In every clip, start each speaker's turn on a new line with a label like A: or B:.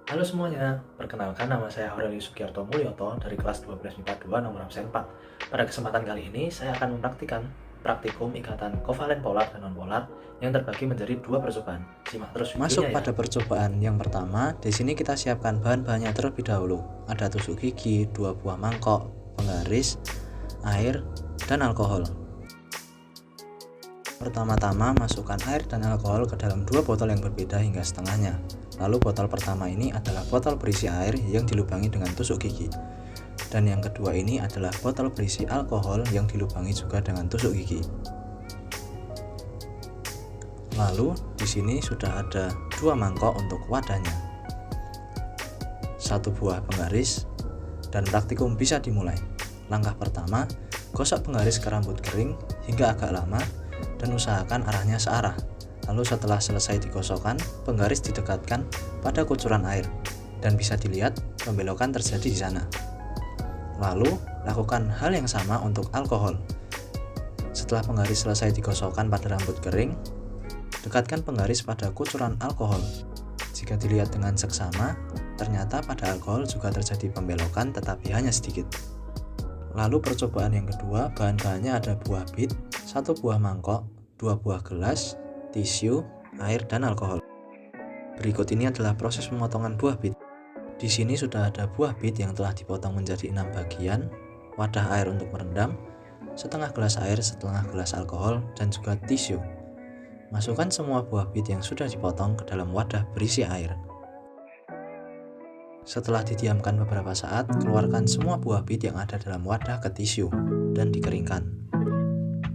A: Halo semuanya, perkenalkan nama saya Aurelius Sugiarto Mulyoto dari kelas 12 MIPA 2 nomor absen 4. Pada kesempatan kali ini, saya akan mempraktikkan praktikum ikatan kovalen polar dan nonpolar yang terbagi menjadi dua percobaan. Simak terus
B: Masuk
A: videonya ya.
B: pada percobaan yang pertama, di sini kita siapkan bahan-bahannya terlebih dahulu. Ada tusuk gigi, 2 buah mangkok, penggaris, air, dan alkohol. Pertama-tama masukkan air dan alkohol ke dalam dua botol yang berbeda hingga setengahnya. Lalu botol pertama ini adalah botol berisi air yang dilubangi dengan tusuk gigi. Dan yang kedua ini adalah botol berisi alkohol yang dilubangi juga dengan tusuk gigi. Lalu di sini sudah ada 2 mangkok untuk wadahnya, 1 buah penggaris, dan praktikum bisa dimulai. Langkah pertama, gosok penggaris ke rambut kering hingga agak lama dan usahakan arahnya searah. Lalu setelah selesai digosokkan, penggaris didekatkan pada kucuran air dan bisa dilihat pembelokan terjadi di sana. Lalu lakukan hal yang sama untuk alkohol. Setelah penggaris selesai digosokkan pada rambut kering, dekatkan penggaris pada kucuran alkohol. Jika dilihat dengan seksama, ternyata pada alkohol juga terjadi pembelokan tetapi hanya sedikit. Lalu percobaan yang kedua, bahan-bahannya ada buah bit, 1 buah mangkok, 2 buah gelas, tisu, air, dan alkohol. Berikut ini adalah proses pemotongan buah bit. Di sini sudah ada buah bit yang telah dipotong menjadi 6 bagian, wadah air untuk merendam, setengah gelas air, setengah gelas alkohol, dan juga tisu. Masukkan semua buah bit yang sudah dipotong ke dalam wadah berisi air. Setelah didiamkan beberapa saat, keluarkan semua buah bit yang ada dalam wadah ke tisu dan dikeringkan.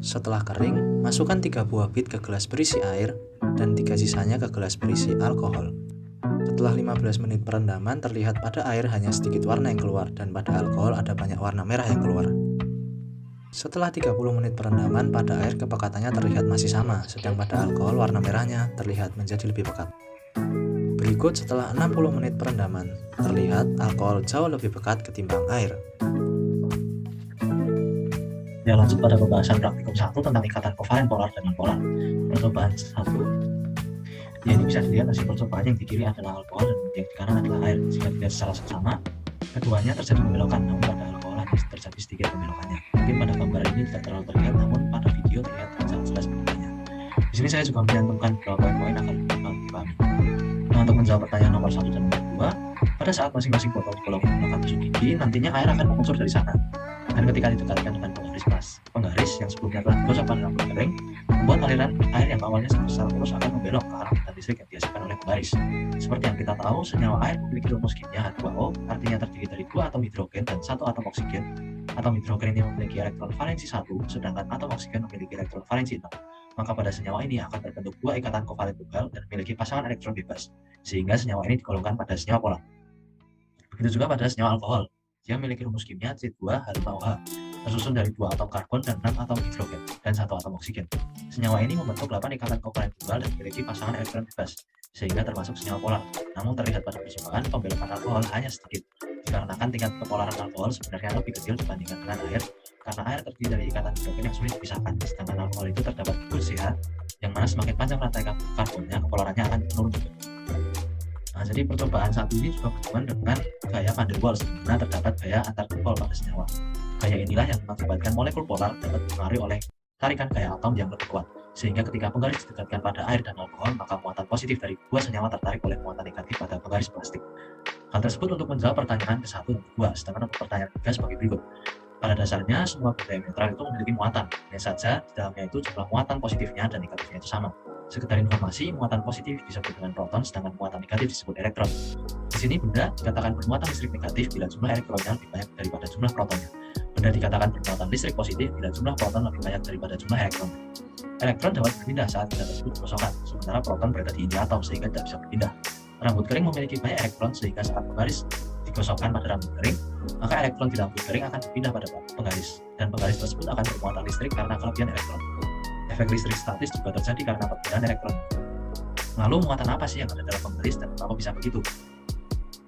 B: Setelah kering, masukkan 3 buah bit ke gelas berisi air dan 3 sisanya ke gelas berisi alkohol. Setelah 15 menit perendaman, terlihat pada air hanya sedikit warna yang keluar dan pada alkohol ada banyak warna merah yang keluar. Setelah 30 menit perendaman, pada air kepekatannya terlihat masih sama, sedang pada alkohol warna merahnya terlihat menjadi lebih pekat. Berikut setelah 60 menit perendaman, terlihat alkohol jauh lebih pekat ketimbang air.
A: Ya, lanjut pada pembahasan praktikum 1 tentang ikatan kovalen polar dan nonpolar. Percobaan 1. Ya, ini bisa dilihat hasil percobaan yang di kiri adalah alkohol dan yang di kanan adalah air. Jika dilihat secara seksama, keduanya terjadi pembelokan, namun pada alkohol hanya terjadi sedikit pembelokannya. Mungkin pada gambar ini tidak terlalu terlihat, namun pada video terlihat sangat jelas pembelokannya. Di sini saya juga menyantumkan beberapa poin agar gampang dipahami. Nah, untuk menjawab pertanyaan nomor 1 dan nomor 2, pada saat masing-masing botol digolong menggunakan tusuk gigi, nantinya air akan mengucur dari sana. Dan ketika didekatkan dengan penggaris yang sebelumnya telah digosok pada rambut kering, membuat aliran air yang awalnya sebesar terus akan membelok ke arah medan listrik yang dihasilkan oleh penggaris. Seperti yang kita tahu, senyawa air memiliki rumus kimia H2O, artinya terdiri dari 2 atom hidrogen dan 1 atom oksigen. Atom hidrogen ini memiliki elektron valensi 1, sedangkan atom oksigen memiliki elektron valensi 6. Maka pada senyawa ini akan terbentuk 2 ikatan kovalen tunggal dan memiliki pasangan elektron bebas, sehingga senyawa ini digolongkan pada senyawa polar. Begitu juga pada senyawa alkohol. Dia memiliki rumus kimia C2H5OH, tersusun dari 2 atom karbon dan 6 atom hidrogen, dan 1 atom oksigen. Senyawa ini membentuk 8 ikatan kovalen tunggal dan memiliki pasangan elektron bebas, sehingga termasuk senyawa polar. Namun terlihat pada percobaan, pembelokan alkohol hanya sedikit, dikarenakan tingkat kepolaran alkohol sebenarnya lebih kecil dibandingkan dengan air, karena air terdiri dari ikatan hidrogen yang sulit dipisahkan, sedangkan alkohol itu terdapat gugur CH, yang mana semakin panjang rantai karbonnya, kepolarannya akan menurun juga. Nah, jadi percobaan 1 ini juga berhubungan dengan gaya van der Waals, di mana terdapat gaya antar dipol pada senyawa. Gaya inilah yang mengakibatkan molekul polar dapat dipengaruhi oleh tarikan gaya atom yang lebih kuat, sehingga ketika penggaris didekatkan pada air dan alkohol, maka muatan positif dari 2 senyawa tertarik oleh muatan negatif pada penggaris plastik. Hal tersebut untuk menjawab pertanyaan ke-1 dan ke-2, sedangkan untuk pertanyaan ke-3 sebagai berikut. Pada dasarnya, semua benda netral itu memiliki muatan, hanya saja di dalamnya itu jumlah muatan positifnya dan negatifnya itu sama. Sekedar informasi, muatan positif disebut dengan proton, sedangkan muatan negatif disebut elektron. Di sini benda dikatakan bermuatan listrik negatif bila jumlah elektronnya lebih banyak daripada jumlah protonnya. Benda dikatakan bermuatan listrik positif bila jumlah proton lebih banyak daripada jumlah elektron. Elektron dapat berpindah saat benda tersebut digosokkan, sementara proton berada di inti atom sehingga tidak bisa berpindah. Rambut kering memiliki banyak elektron sehingga saat penggaris digosokkan pada rambut kering, maka elektron di rambut kering akan berpindah pada penggaris, dan penggaris tersebut akan bermuatan listrik karena kelebihan elektron. Efek listrik statis juga terjadi karena perpindahan elektron. Lalu muatan apa sih yang ada dalam penggaris dan kenapa bisa begitu?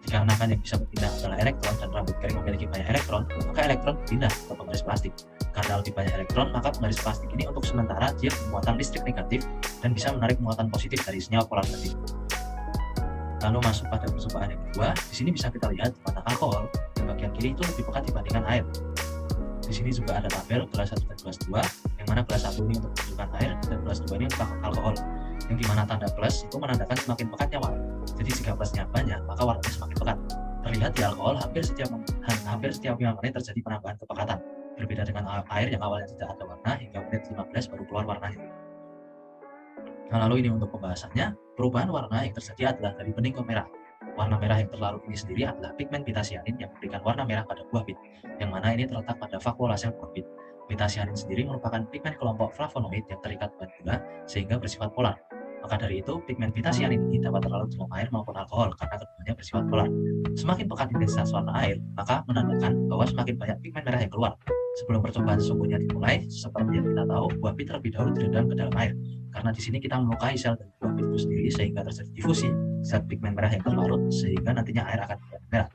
A: Dikarenakan yang bisa berpindah adalah elektron dan rambut kering memiliki banyak elektron, maka elektron berpindah ke penggaris plastik. Karena lebih banyak elektron, maka penggaris plastik ini untuk sementara dia bermuatan listrik negatif dan bisa menarik muatan positif dari senyawa polar tadi. Lalu masuk pada percobaan yang kedua, di sini bisa kita lihat mana alkohol yang bagian kiri itu lebih pekat dibandingkan air. Di sini juga ada tabel gelas 1 dan gelas 2, yang mana gelas 1 ini untuk menunjukkan air dan gelas 2 ini untuk alkohol. Yang dimana tanda plus itu menandakan semakin pekatnya warna. Jadi jika plusnya banyak, maka warnanya semakin pekat. Terlihat di alkohol hampir setiap 5 menit terjadi penambahan kepekatan. Berbeda dengan air yang awalnya tidak ada warna hingga menit 15 baru keluar warnanya. Nah, lalu ini untuk pembahasannya, perubahan warna yang terjadi adalah dari bening ke merah. Warna merah yang terlarut ini sendiri adalah pigmen pitasianin yang memberikan warna merah pada buah bit, yang mana ini terletak pada vakuola sel buah bit. Pitasianin sendiri merupakan pigmen kelompok flavonoid yang terikat pada gula sehingga bersifat polar. Maka dari itu, pigmen pitasianin ini dapat terlarut dalam air maupun alkohol karena keduanya bersifat polar. Semakin pekat intensitas warna air, maka menandakan bahwa semakin banyak pigmen merah yang keluar. Sebelum percobaan sesungguhnya dimulai, seperti yang kita tahu, buah bit terlebih dahulu direndam ke dalam air. Karena di sini kita melukai sel dari buah bit itu sendiri sehingga terjadi difusi zat pigmen merah yang terlarut sehingga nantinya air akan menjadi merah.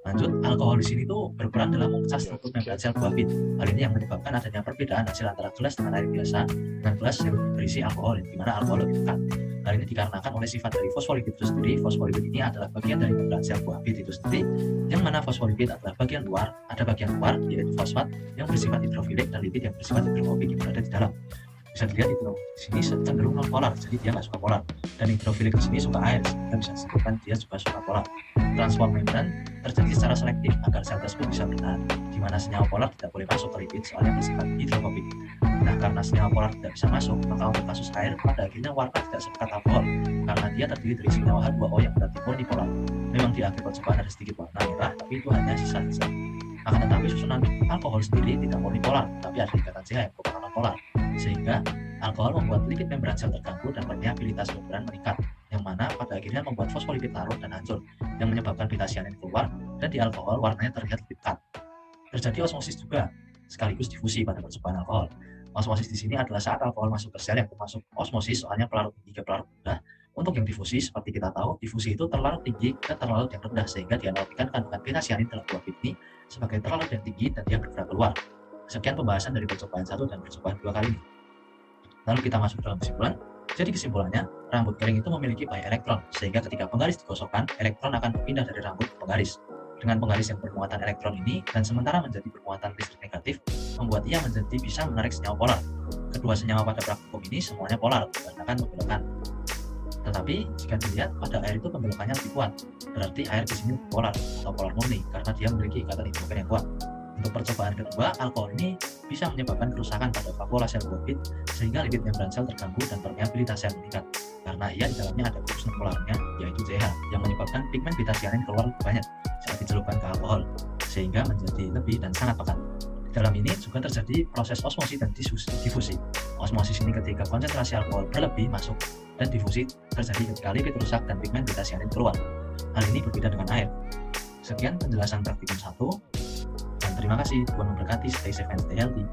A: Lanjut, alkohol di sini tuh berperan dalam memecah struktur membran sel buah bit. Hal ini yang menyebabkan adanya perbedaan hasil antara gelas dengan air biasa dengan gelas yang berisi alkohol, di mana alkohol lebih pekat. Hal ini dikarenakan oleh sifat dari fosfolipid itu sendiri. Fosfolipid ini adalah bagian dari membran sel buah bit itu sendiri, yang mana fosfolipid adalah bagian luar, ada bagian luar yaitu fosfat yang bersifat hidrofilik dan lipid yang bersifat hidrofobik yang berada di dalam. Bisa dilihat itu di sini cenderung non polar, jadi dia nggak suka polar, dan hidrofilik di sini suka air, sehingga bisa disebutkan dia juga suka polar. Transform membran terjadi secara selektif agar sel tersebut bisa bertahan, di mana senyawa polar tidak boleh masuk ke lipid soalnya bersifat hidrofobik. Nah, karena senyawa polar tidak bisa masuk, maka untuk kasus air pada akhirnya warna tidak sepekat alkohol, karena dia terdiri dari senyawa H2O yang berarti murni polar. Memang di akhir percobaan ada sedikit warna merah, tapi itu hanya sisa-sisa. Akan tetapi susunan alkohol sendiri tidak murni polar, tapi ada ikatan CH yang merupakan non polar, sehingga alkohol membuat lipid membran sel terganggu dan permeabilitas membran meningkat, yang mana pada akhirnya membuat fosfolipid larut dan hancur, yang menyebabkan pitasianin keluar, dan di alkohol warnanya terlihat lebih pekat. Terjadi osmosis juga, sekaligus difusi pada percobaan alkohol. Osmosis di sini adalah saat alkohol masuk ke sel yang termasuk osmosis, soalnya pelarut tinggi ke pelarut rendah. Untuk yang difusi, seperti kita tahu, difusi itu terlarut tinggi ke terlarut yang rendah, sehingga dianalogikan kandungan pitasianin dalam buah bit ini sebagai terlarut yang tinggi dan dia bergerak keluar. Sekian pembahasan dari percobaan 1 dan percobaan 2 kali ini. Lalu kita masuk dalam kesimpulan. Jadi kesimpulannya, rambut kering itu memiliki banyak elektron, sehingga ketika penggaris digosokkan, elektron akan berpindah dari rambut ke penggaris. Dengan penggaris yang bermuatan elektron ini, dan sementara menjadi bermuatan listrik negatif, membuat ia menjadi bisa menarik senyawa polar. Kedua senyawa pada praktikum ini semuanya polar, dikarenakan membelokan. Tetapi jika dilihat pada air itu pembelokannya lebih kuat, berarti air di sini polar atau polar murni karena dia memiliki ikatan hidrogen yang kuat. Untuk percobaan kedua, alkohol ini bisa menyebabkan kerusakan pada vakuola sel buah bit sehingga lipid membran sel terganggu dan permeabilitas sel meningkat. Karena ia di dalamnya ada grup non polarnya yaitu CH yang menyebabkan pigmen pitasianin keluar lebih banyak saat dicelupkan ke alkohol sehingga menjadi lebih dan sangat pekat. Di dalam ini juga terjadi proses osmosis dan difusi. Osmosis ini ketika konsentrasi alkohol berlebih masuk, dan difusi terjadi ketika lipid rusak dan pigmen pitasianin keluar. Hal ini berbeda dengan air. Sekian penjelasan praktikum 1, dan terima kasih. Tuhan memberkati, stay safe and stay healthy.